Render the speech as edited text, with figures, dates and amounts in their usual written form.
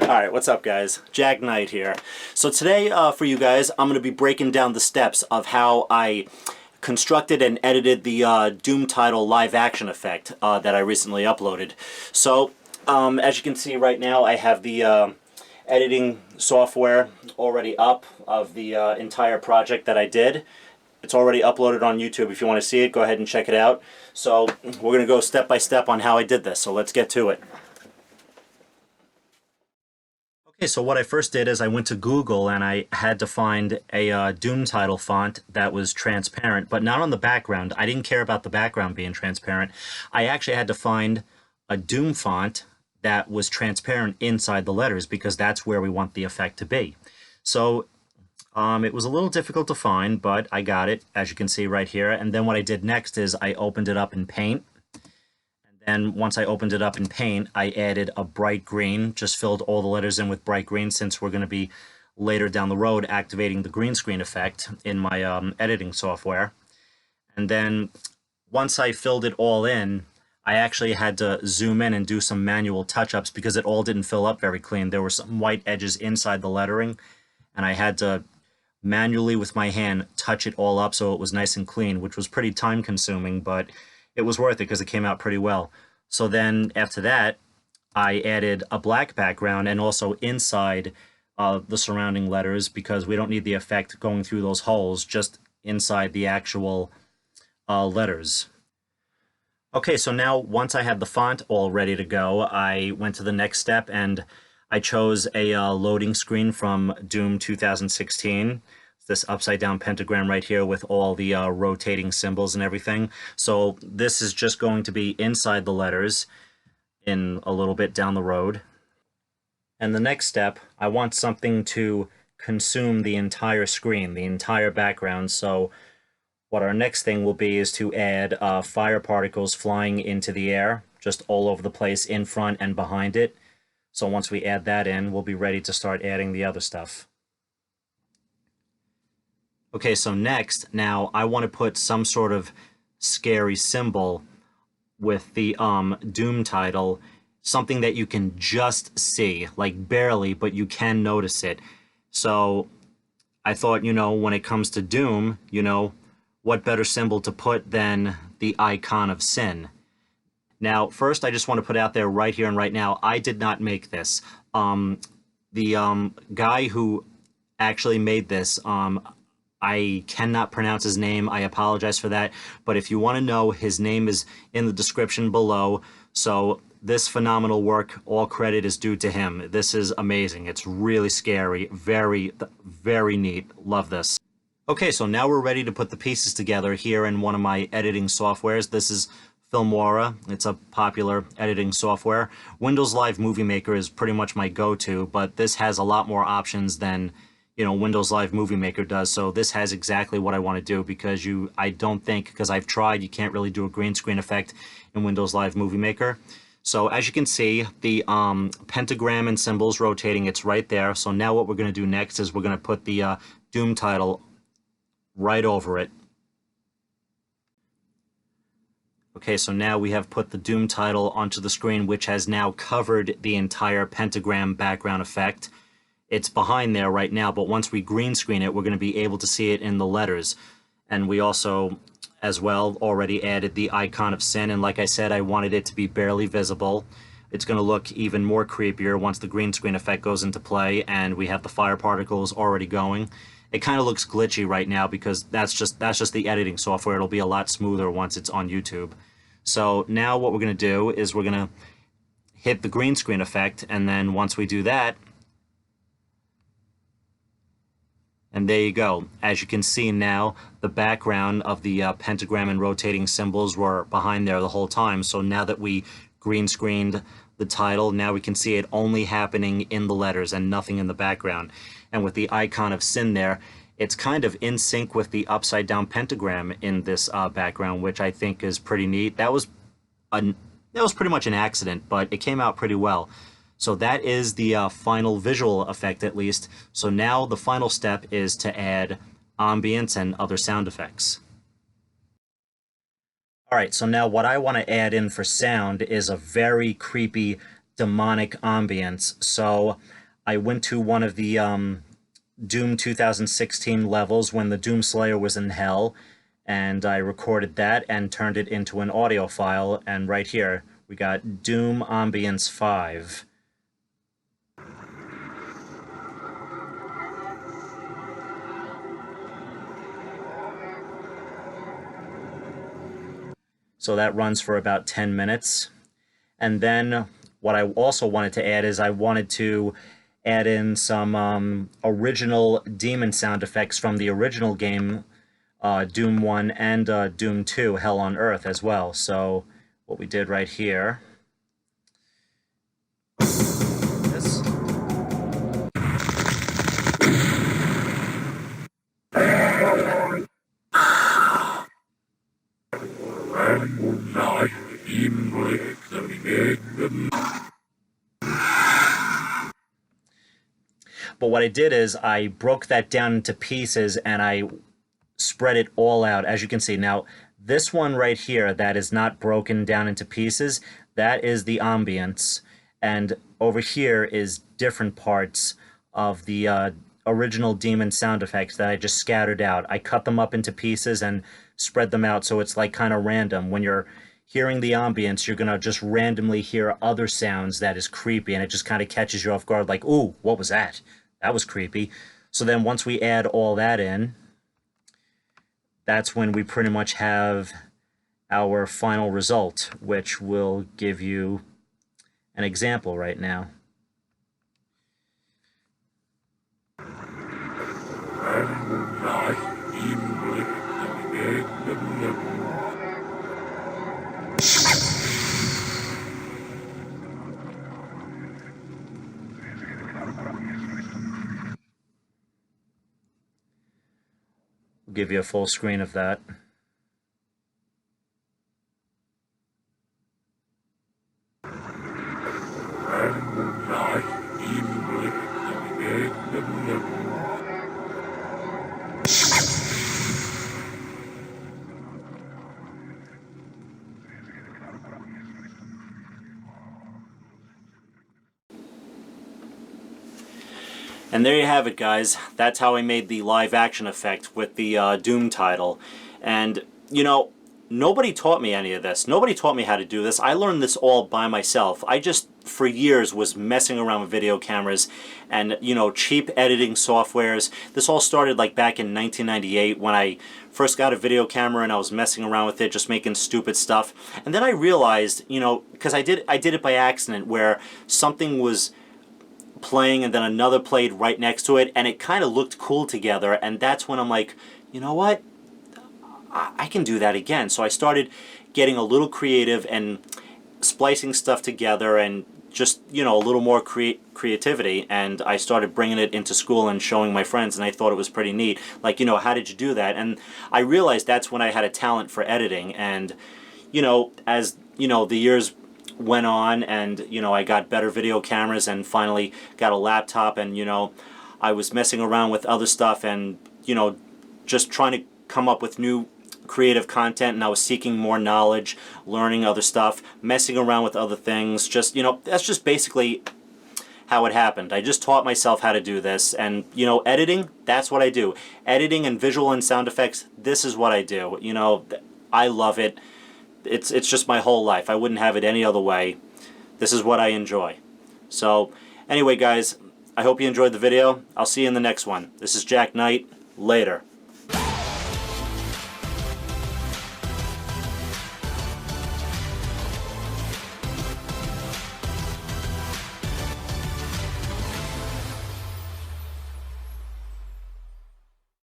Alright, what's up guys? Jag Knight here. So today for you guys, I'm going to be breaking down the steps of how I constructed and edited the Doom title live action effect that I recently uploaded. So, as you can see right now, I have the editing software already up of the entire project that I did. It's already uploaded on YouTube. If you want to see it, go ahead and check it out. So, we're going to go step by step on how I did this, so let's get to it. Okay, so what I first did is I went to Google and I had to find a Doom title font that was transparent, but not on the background. I didn't care about the background being transparent. I actually had to find a Doom font that was transparent inside the letters because that's where we want the effect to be. So it was a little difficult to find, but I got it, as you can see right here. And then what I did next is I opened it up in Paint. And once I opened it up in Paint, I added a bright green, just filled all the letters in with bright green since we're going to be later down the road activating the green screen effect in my editing software. And then once I filled it all in, I actually had to zoom in and do some manual touch-ups because it all didn't fill up very clean. There were some white edges inside the lettering, and I had to manually with my hand touch it all up so it was nice and clean, which was pretty time-consuming, but it was worth it because it came out pretty well. So then after that, I added a black background and also inside the surrounding letters because we don't need the effect going through those holes, just inside the actual letters. Okay, so now once I had the font all ready to go, I went to the next step and I chose a loading screen from Doom 2016. This upside down pentagram right here with all the rotating symbols and everything. So this is just going to be inside the letters in a little bit down the road. And the next step, I want something to consume the entire screen, the entire background. So what our next thing will be is to add fire particles flying into the air, just all over the place in front and behind it. So once we add that in, we'll be ready to start adding the other stuff. Okay, so next, now I want to put some sort of scary symbol with the Doom title, something that you can just see, like barely, but you can notice it. So I thought, when it comes to Doom, what better symbol to put than the icon of sin? Now, first, I just want to put out there right here and right now, I did not make this. The guy who actually made this, I cannot pronounce his name. I apologize for that. But if you want to know, his name is in the description below. So this phenomenal work, all credit is due to him. This is amazing. It's really scary. Very, very neat. Love this. Okay, so now we're ready to put the pieces together here in one of my editing softwares. This is Filmora. It's a popular editing software. Windows Live Movie Maker is pretty much my go-to, but this has a lot more options than Windows Live Movie Maker does. So this has exactly what I want to do because I don't think, because I've tried, you can't really do a green screen effect in Windows Live Movie Maker. So as you can see, the pentagram and symbols rotating, it's right there. So now what we're going to do next is we're going to put the Doom title right over it. Okay, so now we have put the Doom title onto the screen, which has now covered the entire pentagram background effect. It's behind there right now, but once we green screen it, we're going to be able to see it in the letters. And we also, as well, already added the icon of sin, and like I said, I wanted it to be barely visible. It's going to look even more creepier once the green screen effect goes into play, and we have the fire particles already going. It kind of looks glitchy right now because that's just the editing software. It'll be a lot smoother once it's on YouTube. So now what we're going to do is we're going to hit the green screen effect, and then once we do that, and there you go. As you can see now, the background of the pentagram and rotating symbols were behind there the whole time. So now that we green screened the title, now we can see it only happening in the letters and nothing in the background. And with the icon of sin there, it's kind of in sync with the upside down pentagram in this background, which I think is pretty neat. That was pretty much an accident, but it came out pretty well. So that is the final visual effect, at least. So now the final step is to add ambience and other sound effects. Alright, so now what I want to add in for sound is a very creepy demonic ambience. So I went to one of the Doom 2016 levels when the Doom Slayer was in hell, and I recorded that and turned it into an audio file. And right here, we got Doom Ambience 5. So that runs for about 10 minutes. And then what I also wanted to add is I wanted to add in some original demon sound effects from the original game, Doom 1 and Doom 2, Hell on Earth as well. So what we did right here is but what I did is I broke that down into pieces and I spread it all out, as you can see. Now, this one right here that is not broken down into pieces, that is the ambience. And over here is different parts of the original demon sound effects that I just scattered out. I cut them up into pieces and spread them out so it's like kind of random. When you're hearing the ambience, you're going to just randomly hear other sounds that is creepy, and it just kind of catches you off guard like, ooh, what was that? That was creepy. So then once we add all that in, that's when we pretty much have our final result, which will give you an example right now. We'll give you a full screen of that. And there you have it, guys. That's how I made the live action effect with the Doom title. And, you know, nobody taught me any of this. Nobody taught me how to do this. I learned this all by myself. I just, for years, was messing around with video cameras and, you know, cheap editing softwares. This all started like back in 1998 when I first got a video camera and I was messing around with it, just making stupid stuff. And then I realized, you know, because I did it by accident, where something was playing and then another played right next to it, and it kind of looked cool together, and that's when I'm like, you know what, I can do that again. So I started getting a little creative and splicing stuff together and just, you know, a little more creativity, and I started bringing it into school and showing my friends, and I thought it was pretty neat. Like, you know, how did you do that? And I realized that's when I had a talent for editing. And, you know, as, you know, the years went on and, you know, I got better video cameras and finally got a laptop, and, you know, I was messing around with other stuff and, you know, just trying to come up with new creative content, and I was seeking more knowledge, learning other stuff, messing around with other things. Just, you know, that's just basically how it happened. I just taught myself how to do this. And, you know, editing, that's what I do. Editing and visual and sound effects, this is what I do. You know, I love it. It's just my whole life. I wouldn't have it any other way. This is what I enjoy. So, anyway, guys, I hope you enjoyed the video. I'll see you in the next one. This is Jack Knight. Later.